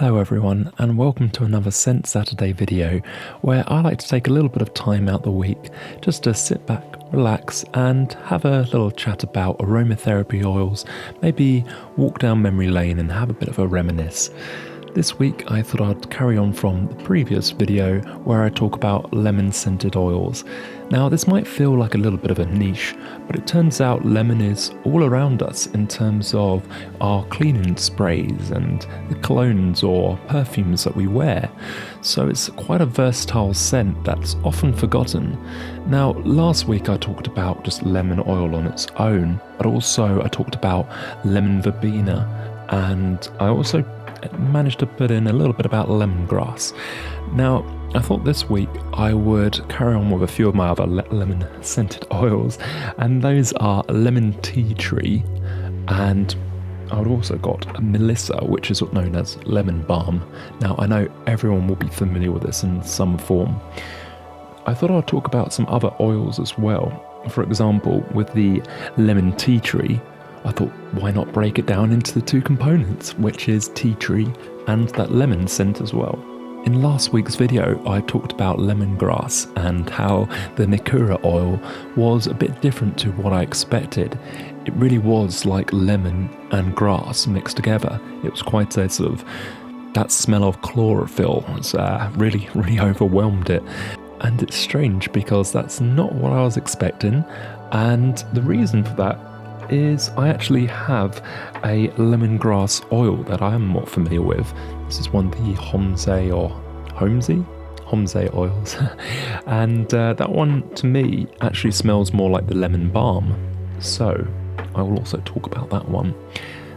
Hello everyone, and welcome to another Scent Saturday video where I like to take a little bit of time out the week just to sit back, relax and have a little chat about aromatherapy oils, maybe walk down memory lane and have a bit of a reminisce. This week I thought I'd carry on from the previous video where I talk about lemon scented oils. Now this might feel like a little bit of a niche, but it turns out lemon is all around us in terms of our cleaning sprays and the colognes or perfumes that we wear. So it's quite a versatile scent that's often forgotten. Now last week I talked about just lemon oil on its own, but also I talked about lemon verbena, and I also managed to put in a little bit about lemongrass. Now I thought this week I would carry on with a few of my other lemon scented oils, and those are lemon tea tree, and I would also got Melisa, which is known as lemon balm. Now I know everyone will be familiar with this in some form. I thought I'd talk about some other oils as well. For example, with the lemon tea tree, I thought, why not break it down into the two components, which is tea tree and that lemon scent as well. In last week's video, I talked about lemongrass and how the Nikura oil was a bit different to what I expected. It really was like lemon and grass mixed together. It was quite a sort of, that smell of chlorophyll was really overwhelmed it. And it's strange because that's not what I was expecting. And the reason for that is I actually have a lemongrass oil that I am more familiar with. This is one of the Homasy oils, and that one to me actually smells more like the lemon balm, so I will also talk about that one.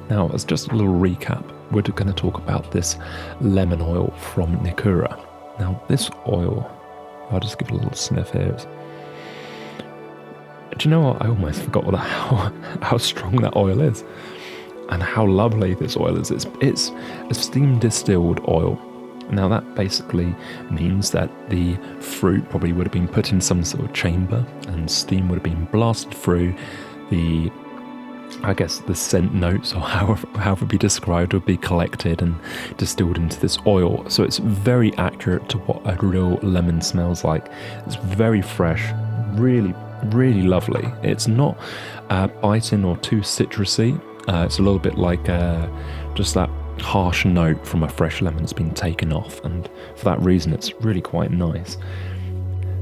Now, as just a little recap, we're going to talk about this lemon oil from Nikura. Now this oil, I'll just give it a little sniff here. Do you know what? I almost forgot how strong that oil is and how lovely this oil is. It's a steam distilled oil. Now that basically means that the fruit probably would have been put in some sort of chamber and steam would have been blasted through. The scent notes, or however it be described, would be collected and distilled into this oil. So it's very accurate to what a real lemon smells like. It's very fresh, really lovely. It's not biting or too citrusy. It's a little bit like just that harsh note from a fresh lemon has been taken off, and for that reason it's really quite nice.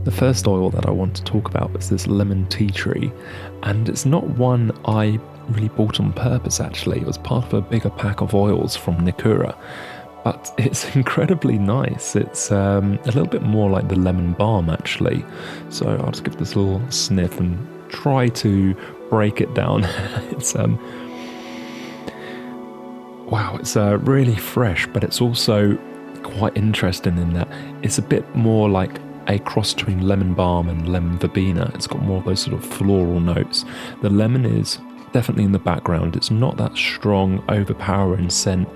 The first oil that I want to talk about is this lemon tea tree, and it's not one I really bought on purpose actually. It was part of a bigger pack of oils from Nikura, but it's incredibly nice. It's a little bit more like the lemon balm actually, so I'll just give this a little sniff and try to break it down. It's wow, it's really fresh, but it's also quite interesting in that it's a bit more like a cross between lemon balm and lemon verbena. It's got more of those sort of floral notes. The lemon is definitely in the background. It's not that strong, overpowering scent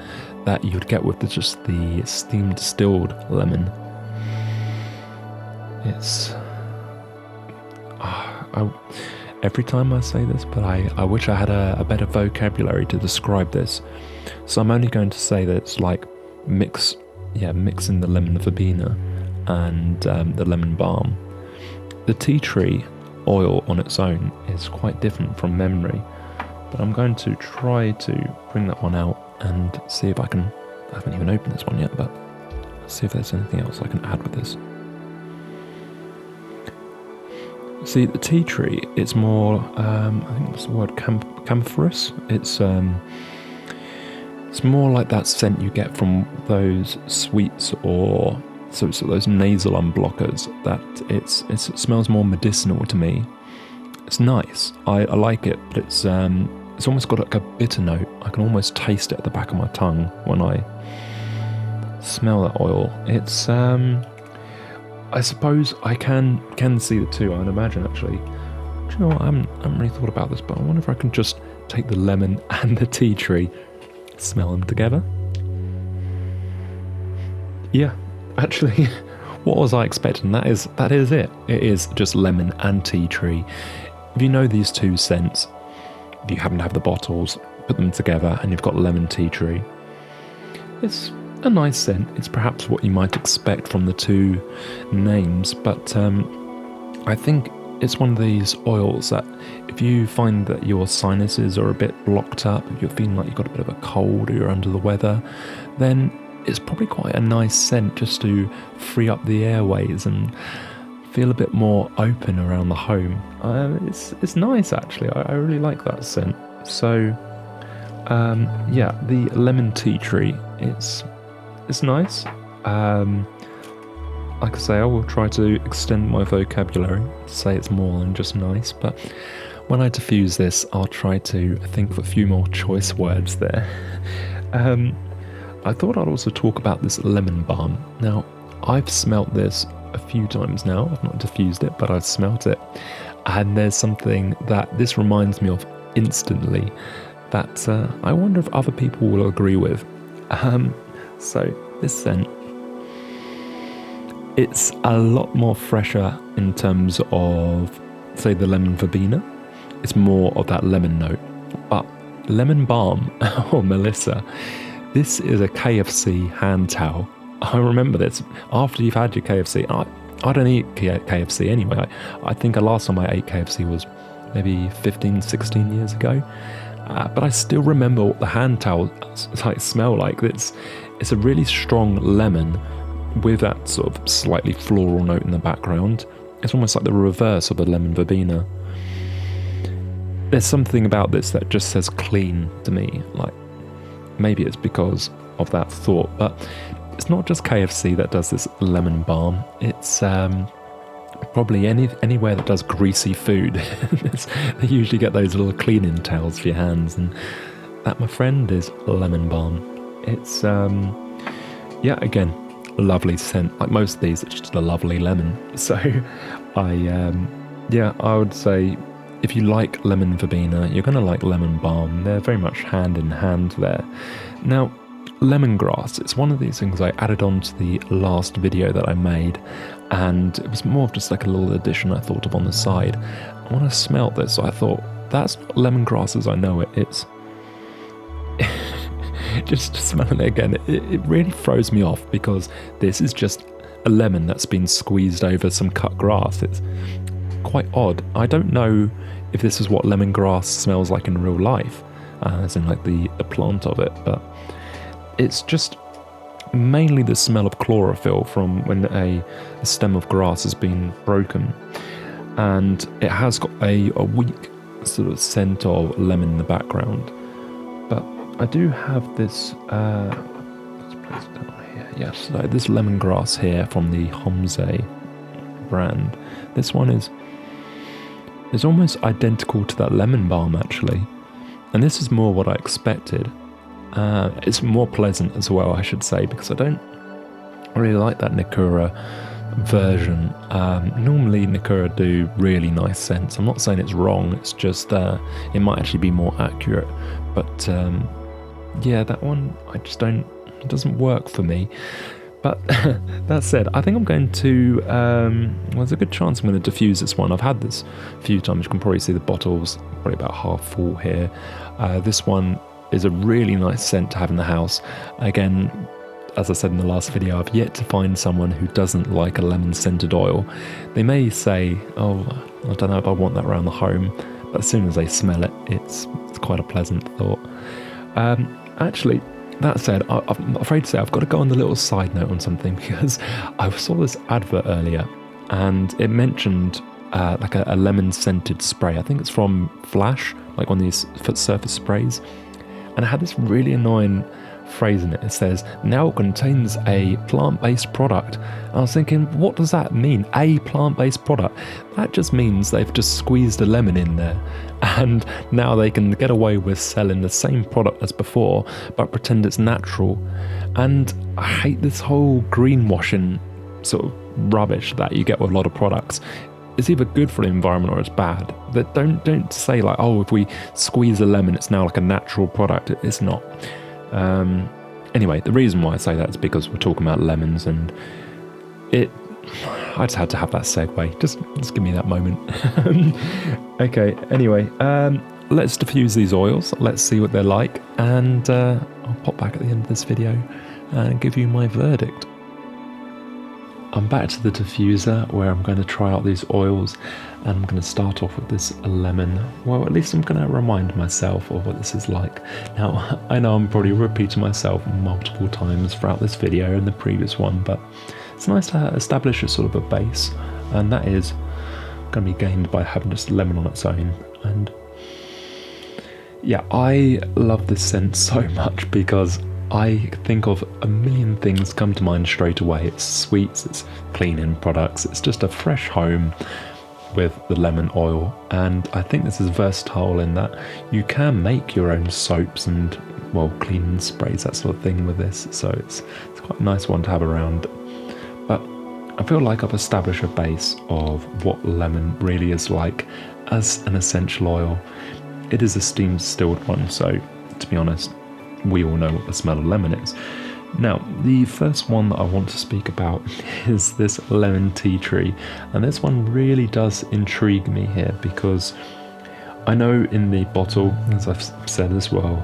that you'd get with just the steam distilled lemon. It's every time I say this, but I wish I had a better vocabulary to describe this. So I'm only going to say that it's like mixing the lemon verbena and the lemon balm. The tea tree oil on its own is quite different from memory, but I'm going to try to bring that one out and see if I haven't even opened this one yet, but see if there's anything else I can add with this. See, the tea tree, it's more, I think that's the word, camphorous. It's more like that scent you get from those sweets or so those nasal unblockers, that it smells more medicinal to me. It's nice, I like it, but it's almost got like a bitter note. I can almost taste it at the back of my tongue when I smell that oil. It's I suppose I can see the two, I'd imagine actually. Do you know what, I haven't really thought about this, but I wonder if I can just take the lemon and the tea tree, smell them together. Yeah, actually, what was I expecting? That is it. It is just lemon and tea tree. If you know these two scents, if you happen to have the bottles, put them together and you've got lemon tea tree. It's a nice scent. It's perhaps what you might expect from the two names, but I think it's one of these oils that if you find that your sinuses are a bit blocked up, if you're feeling like you've got a bit of a cold or you're under the weather, then it's probably quite a nice scent just to free up the airways and feel a bit more open around the home. It's nice actually. I really like that scent. So yeah, the lemon tea tree, it's nice. Like I say, I will try to extend my vocabulary to say it's more than just nice, but when I diffuse this, I'll try to think of a few more choice words there. I thought I'd also talk about this lemon balm. Now, I've smelt this a few times now. I've not diffused it, but I've smelt it. And there's something that this reminds me of instantly that I wonder if other people will agree with. So, this scent, it's a lot more fresher in terms of, say, the lemon verbena. It's more of that lemon note. But lemon balm, or Melisa, this is a KFC hand towel. I remember this. After you've had your KFC, I don't eat KFC anyway. I think the last time I ate KFC was maybe 15, 16 years ago. But I still remember what the hand towel smell like. It's a really strong lemon with that sort of slightly floral note in the background. It's almost like the reverse of the lemon verbena. There's something about this that just says clean to me. Like, maybe it's because of that thought, but it's not just KFC that does this lemon balm. It's probably anywhere that does greasy food. They usually get those little cleaning towels for your hands, and that, my friend, is lemon balm. It's yeah, again, a lovely scent. Like most of these, it's just a lovely lemon. So I would say if you like lemon verbena, you're going to like lemon balm. They're very much hand in hand there. Now, lemongrass, it's one of these things I added on to the last video that I made, and it was more of just like a little addition I thought of on the side. When I smelt this, I thought, that's not lemongrass as I know it. It's just smelling it again, it really throws me off, because this is just a lemon that's been squeezed over some cut grass. It's quite odd. I don't know if this is what lemongrass smells like in real life, as in like the plant of it, but it's just mainly the smell of chlorophyll from when a stem of grass has been broken, and it has got a weak sort of scent of lemon in the background. But I do have this, let's place it down here. Yes, so this lemongrass here from the Homasy brand. This one is almost identical to that lemon balm actually, and this is more what I expected. It's more pleasant as well, I should say, because I don't really like that Nikura version. Normally Nikura do really nice scents. I'm not saying it's wrong, it's just it might actually be more accurate, but yeah, that one I just don't, it doesn't work for me. But that said, I think I'm going to, well, there's a good chance I'm going to diffuse this one. I've had this a few times. You can probably see the bottle's probably about half full here. This one is a really nice scent to have in the house. Again, as I said in the last video, I've yet to find someone who doesn't like a lemon scented oil. They may say, oh, I don't know if I want that around the home, but as soon as they smell it, it's quite a pleasant thought. Actually, that said, I'm afraid to say I've got to go on the little side note on something, because I saw this advert earlier and it mentioned like a lemon scented spray. I think it's from Flash, like one of these surface sprays, and it had this really annoying phrase in it. It says, now it contains a plant-based product. I was thinking, what does that mean? A plant-based product? That just means they've just squeezed a lemon in there, and now they can get away with selling the same product as before but pretend it's natural. And I hate this whole greenwashing sort of rubbish that you get with a lot of products. It's either good for the environment or it's bad. But don't say like, oh, if we squeeze a lemon it's now like a natural product. It's not. Anyway, the reason why I say that is because we're talking about lemons, and I just had to have that segue. Just give me that moment. Okay, anyway, let's diffuse these oils. Let's see what they're like, and I'll pop back at the end of this video and give you my verdict. I'm back to the diffuser where I'm going to try out these oils, and I'm going to start off with this lemon. Well, at least I'm going to remind myself of what this is like. Now, I know I'm probably repeating myself multiple times throughout this video and the previous one, but it's nice to establish a sort of a base, and that is going to be gained by having just lemon on its own. And yeah, I love this scent so much because I think of a million things come to mind straight away. It's sweets, it's cleaning products, it's just a fresh home with the lemon oil. And I think this is versatile in that you can make your own soaps and, well, cleaning sprays, that sort of thing with this. So it's quite a nice one to have around. But I feel like I've established a base of what lemon really is like as an essential oil. It is a steam distilled one, so to be honest, we all know what the smell of lemon is. Now, the first one that I want to speak about is this lemon tea tree, and this one really does intrigue me here because I know in the bottle, as I've said as well,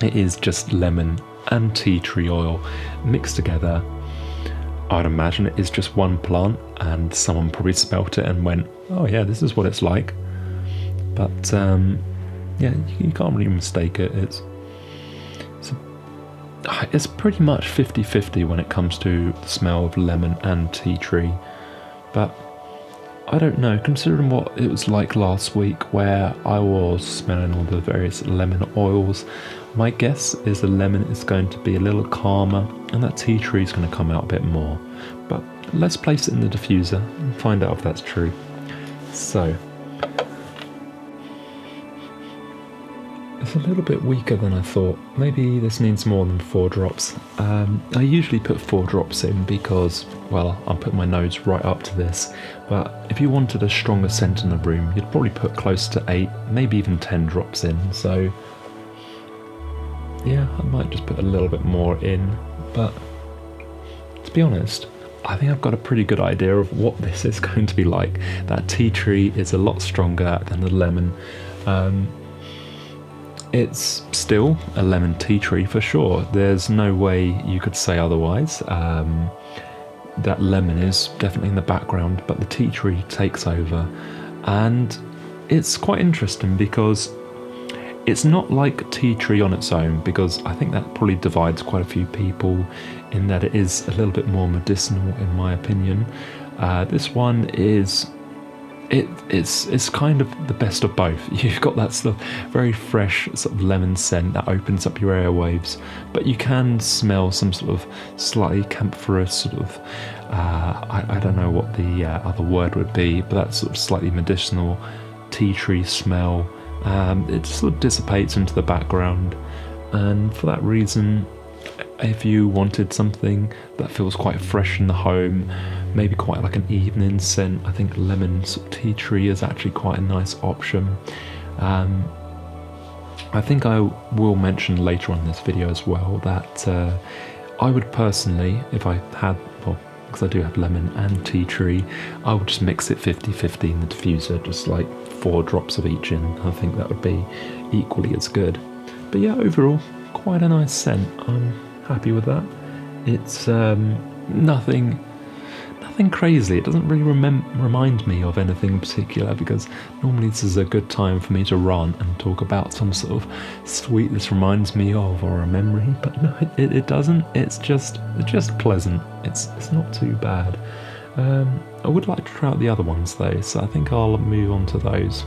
it is just lemon and tea tree oil mixed together. I'd imagine it is just one plant, and someone probably smelt it and went, oh yeah, this is what it's like. But yeah, you can't really mistake it. It's pretty much 50-50 when it comes to the smell of lemon and tea tree. But I don't know, considering what it was like last week where I was smelling all the various lemon oils, my guess is the lemon is going to be a little calmer and that tea tree is going to come out a bit more. But let's place it in the diffuser and find out if that's true. So, it's a little bit weaker than I thought. Maybe this needs more than 4 drops. I usually put 4 drops in because, well, I'll put my nose right up to this. But if you wanted a stronger scent in the room, you'd probably put close to 8, maybe even 10 drops in. So, yeah, I might just put a little bit more in. But to be honest, I think I've got a pretty good idea of what this is going to be like. That tea tree is a lot stronger than the lemon. It's still a lemon tea tree for sure. There's no way you could say otherwise. That lemon is definitely in the background, but the tea tree takes over. And it's quite interesting because it's not like tea tree on its own, because I think that probably divides quite a few people in that it is a little bit more medicinal in my opinion. This one is it's kind of the best of both. You've got that sort of very fresh sort of lemon scent that opens up your airwaves, but you can smell some sort of slightly camphoraceous sort of I don't know what the other word would be, but that sort of slightly medicinal tea tree smell. It sort of dissipates into the background, and for that reason, if you wanted something that feels quite fresh in the home, maybe quite like an evening scent, I think lemon sort of tea tree is actually quite a nice option. I think I will mention later on in this video as well that I would personally, if I had, well, because I do have lemon and tea tree, I would just mix it 50-50 in the diffuser, just like 4 drops of each in. I think that would be equally as good. But yeah, overall, quite a nice scent. I'm happy with that. It's nothing crazy. It doesn't really remind me of anything in particular, because normally this is a good time for me to rant and talk about some sort of sweet this reminds me of, or a memory, but no, it doesn't. It's just pleasant. It's not too bad. I would like to try out the other ones though, so I think I'll move on to those.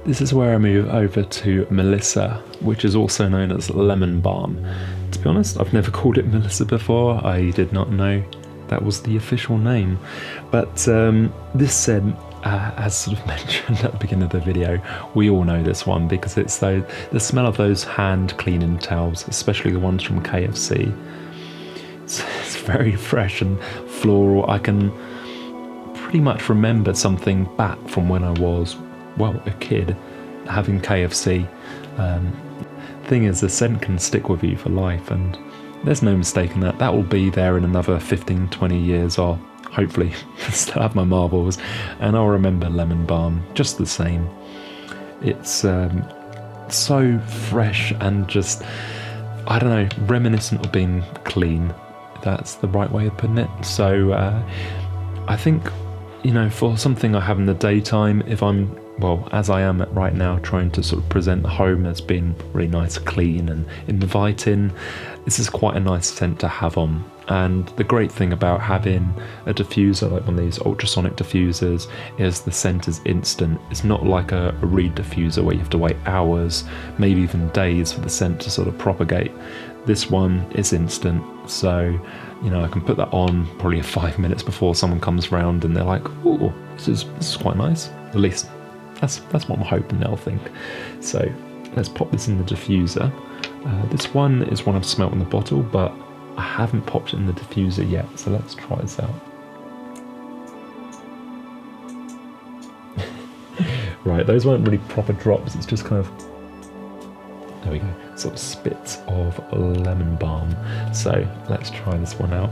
This is where I move over to Melisa, which is also known as lemon balm. To be honest, I've never called it Melisa before. I did not know that was the official name. But this scent, as sort of mentioned at the beginning of the video, we all know this one because it's the smell of those hand cleaning towels, especially the ones from KFC. It's very fresh and floral. I can pretty much remember something back from when I was, well, a kid, having KFC. Thing is, the scent can stick with you for life, and there's no mistaking that. That will be there in another 15-20 years, or hopefully still have my marbles, and I'll remember lemon balm just the same. It's so fresh and just I don't know, reminiscent of being clean. That's the right way of putting it. So I think, you know, for something I have in the daytime, if I'm, well, as I am right now, trying to sort of present the home as being really nice, clean and inviting, this is quite a nice scent to have on. And the great thing about having a diffuser, like one of these ultrasonic diffusers, is the scent is instant. It's not like a reed diffuser where you have to wait hours, maybe even days for the scent to sort of propagate. This one is instant, so you know I can put that on probably 5 minutes before someone comes round and they're like, "Oh, this is quite nice." At least that's what I'm hoping they'll think. So let's pop this in the diffuser. This one is one I've smelt in the bottle, but I haven't popped it in the diffuser yet, so let's try this out. Right, those weren't really proper drops, it's just kind of, there we go, sort of spits of lemon balm. So let's try this one out.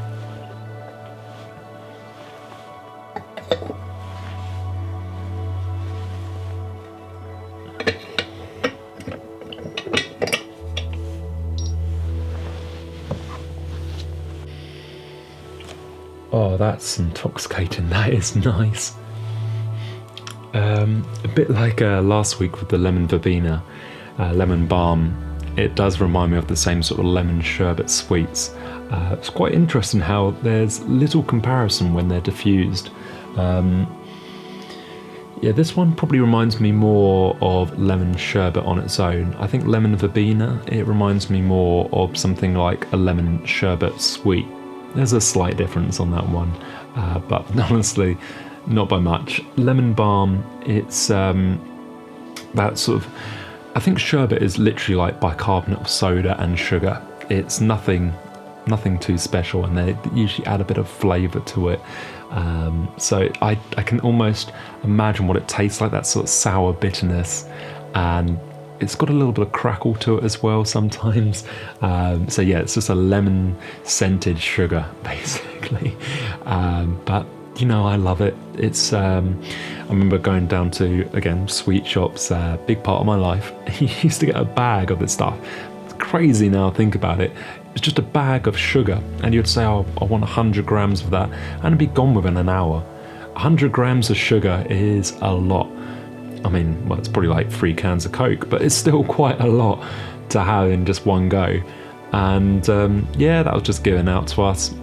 Oh, that's intoxicating, that is nice. A bit like last week with the lemon verbena, lemon balm, it does remind me of the same sort of lemon sherbet sweets. It's quite interesting how there's little comparison when they're diffused. Yeah, this one probably reminds me more of lemon sherbet on its own. I think lemon verbena, it reminds me more of something like a lemon sherbet sweet. There's a slight difference on that one, but honestly, not by much. Lemon balm, it's that sort of, I think sherbet is literally like bicarbonate of soda and sugar. It's nothing too special, and they usually add a bit of flavour to it. So I can almost imagine what it tastes like, that sort of sour bitterness, and it's got a little bit of crackle to it as well sometimes. So yeah, it's just a lemon scented sugar basically. But you know, I love it. It's I remember going down to, again, sweet shops, big part of my life. You used to get a bag of this stuff. It's crazy now, think about it. It's just a bag of sugar, and you'd say, "Oh, I want 100 grams of that," and it'd be gone within an hour. 100 grams of sugar is a lot. I mean, well, it's probably like 3 cans of Coke, but it's still quite a lot to have in just one go. And yeah, that was just given out to us.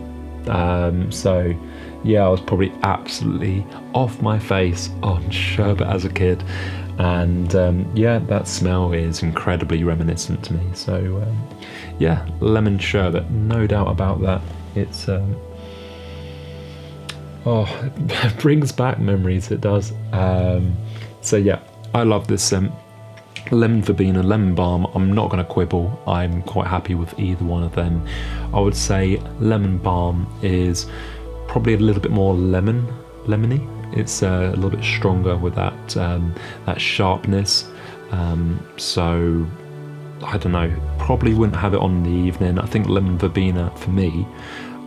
So yeah, I was probably absolutely off my face on sherbet as a kid. And yeah, that smell is incredibly reminiscent to me. So yeah, lemon sherbet, no doubt about that. It's oh, it brings back memories, it does. So yeah, I love this scent. Lemon verbena, lemon balm, I'm not going to quibble. I'm quite happy with either one of them. I would say lemon balm is probably a little bit more lemony. It's a little bit stronger with that that sharpness. So I don't know, probably wouldn't have it on in the evening. I think lemon verbena, for me,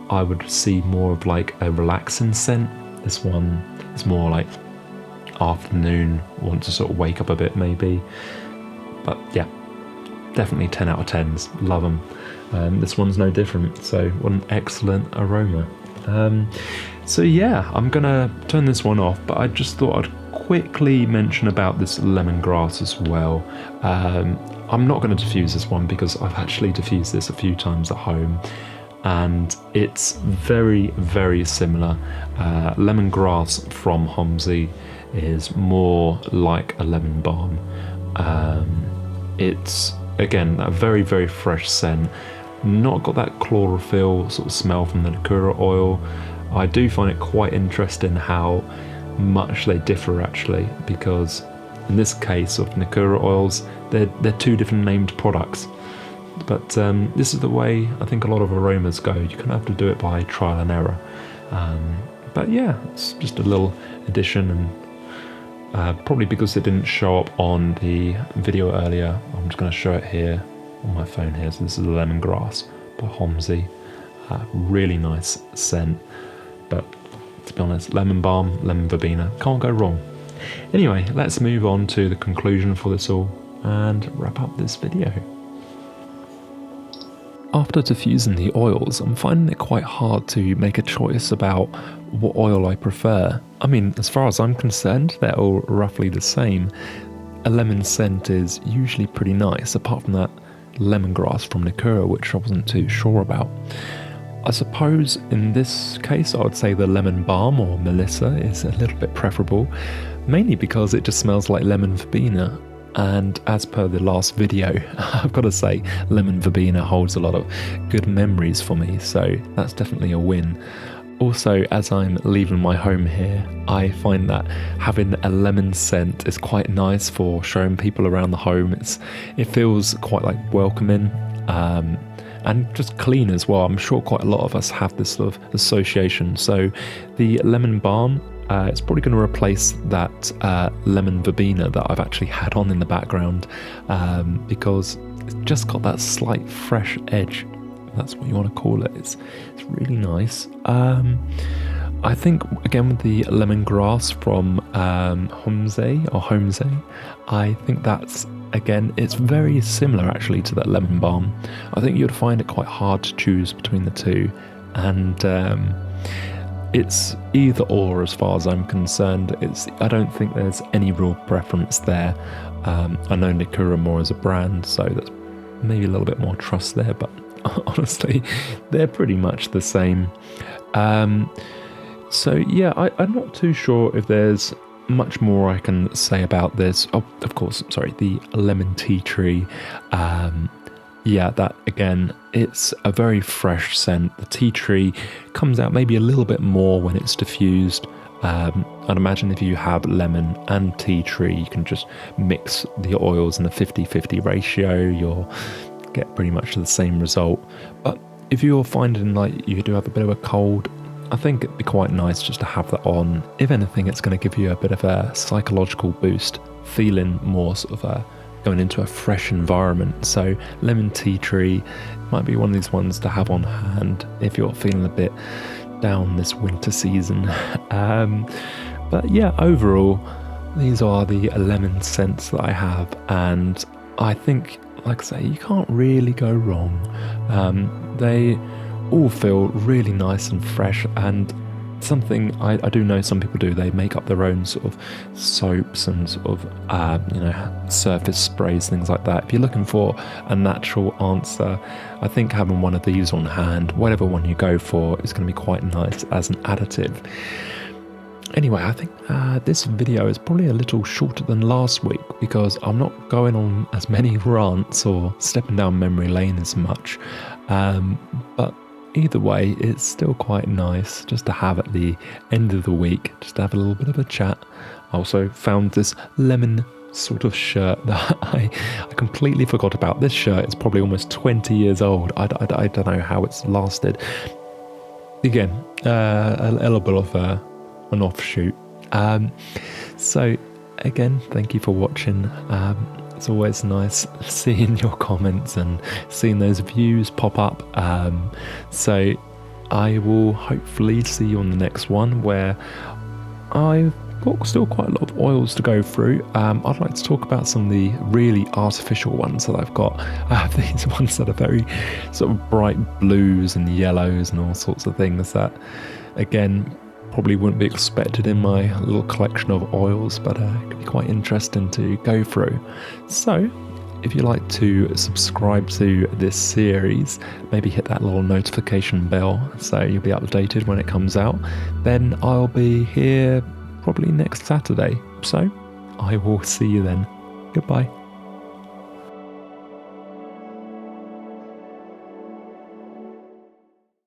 I would see more of like a relaxing scent. This one is more like afternoon, want to sort of wake up a bit maybe. But yeah, definitely 10 out of 10s, love them. This one's no different, so what an excellent aroma. So yeah, I'm gonna turn this one off, but I just thought I'd quickly mention about this lemongrass as well. I'm not going to diffuse this one because I've actually diffused this a few times at home, and it's very, very similar. Lemongrass from Homasy is more like a lemon balm. It's, again, a very, very fresh scent. Not got that chlorophyll sort of smell from the Nikura oil. I do find it quite interesting how much they differ actually, because in this case of Nikura oils, they're two different named products. But this is the way I think a lot of aromas go. You kind of have to do it by trial and error. But yeah, it's just a little addition, and probably because it didn't show up on the video earlier, I'm just going to show it here on my phone here. So this is the Lemongrass by Homasy. Really nice scent. But to be honest, lemon balm, lemon verbena, can't go wrong. Anyway, let's move on to the conclusion for this all and wrap up this video. After diffusing the oils, I'm finding it quite hard to make a choice about what oil I prefer. I mean, as far as I'm concerned, they're all roughly the same. A lemon scent is usually pretty nice, apart from that lemongrass from Nikura, which I wasn't too sure about. I suppose in this case I would say the lemon balm or Melisa is a little bit preferable, mainly because it just smells like lemon verbena. And as per the last video, I've got to say lemon verbena holds a lot of good memories for me, so that's definitely a win. Also, as I'm leaving my home here, I find that having a lemon scent is quite nice for showing people around the home. It feels quite like welcoming, and just clean as well. I'm sure quite a lot of us have this sort of association. So the lemon balm, it's probably going to replace that lemon verbena that I've actually had on in the background, because it's just got that slight fresh edge. That's what you want to call it. It's really nice. I think again with the lemongrass from Homasy, I think that's again it's very similar actually to that lemon balm. I think you'd find it quite hard to choose between the two, and it's either or as far as I'm concerned. I don't think there's any real preference there. I know Nikura more as a brand, so that's maybe a little bit more trust there, but honestly they're pretty much the same. So yeah, I'm not too sure if there's much more I can say about this. Oh, of course, sorry, the lemon tea tree. Yeah, that again, it's a very fresh scent. The tea tree comes out maybe a little bit more when it's diffused. I'd imagine if you have lemon and tea tree, you can just mix the oils in a 50-50 ratio. You'll get pretty much the same result. But if you're finding like you do have a bit of a cold, I think it'd be quite nice just to have that on. If anything, it's going to give you a bit of a psychological boost, feeling more sort of going into a fresh environment. So lemon tea tree might be one of these ones to have on hand if you're feeling a bit down this winter season. But yeah, overall, these are the lemon scents that I have, and I think, like I say, you can't really go wrong. They all feel really nice and fresh, and something I do know some people do, they make up their own sort of soaps and sort of surface sprays, things like that. If you're looking for a natural answer, I think having one of these on hand, whatever one you go for, is going to be quite nice as an additive. Anyway, I think this video is probably a little shorter than last week because I'm not going on as many rants or stepping down memory lane as much, but either way, it's still quite nice just to have at the end of the week, just to have a little bit of a chat. I also found this lemon sort of shirt that I completely forgot about. This shirt is probably almost 20 years old. I don't know how it's lasted. Again, a little bit of an offshoot. So again, thank you for watching. It's always nice seeing your comments and seeing those views pop up. So I will hopefully see you on the next one, where I've got still quite a lot of oils to go through. I'd like to talk about some of the really artificial ones that I've got. I have these ones that are very sort of bright blues and yellows and all sorts of things that, again, probably wouldn't be expected in my little collection of oils, but it could be quite interesting to go through. So if you'd like to subscribe to this series, maybe hit that little notification bell so you'll be updated when it comes out. Then I'll be here probably next Saturday, so I will see you then. Goodbye.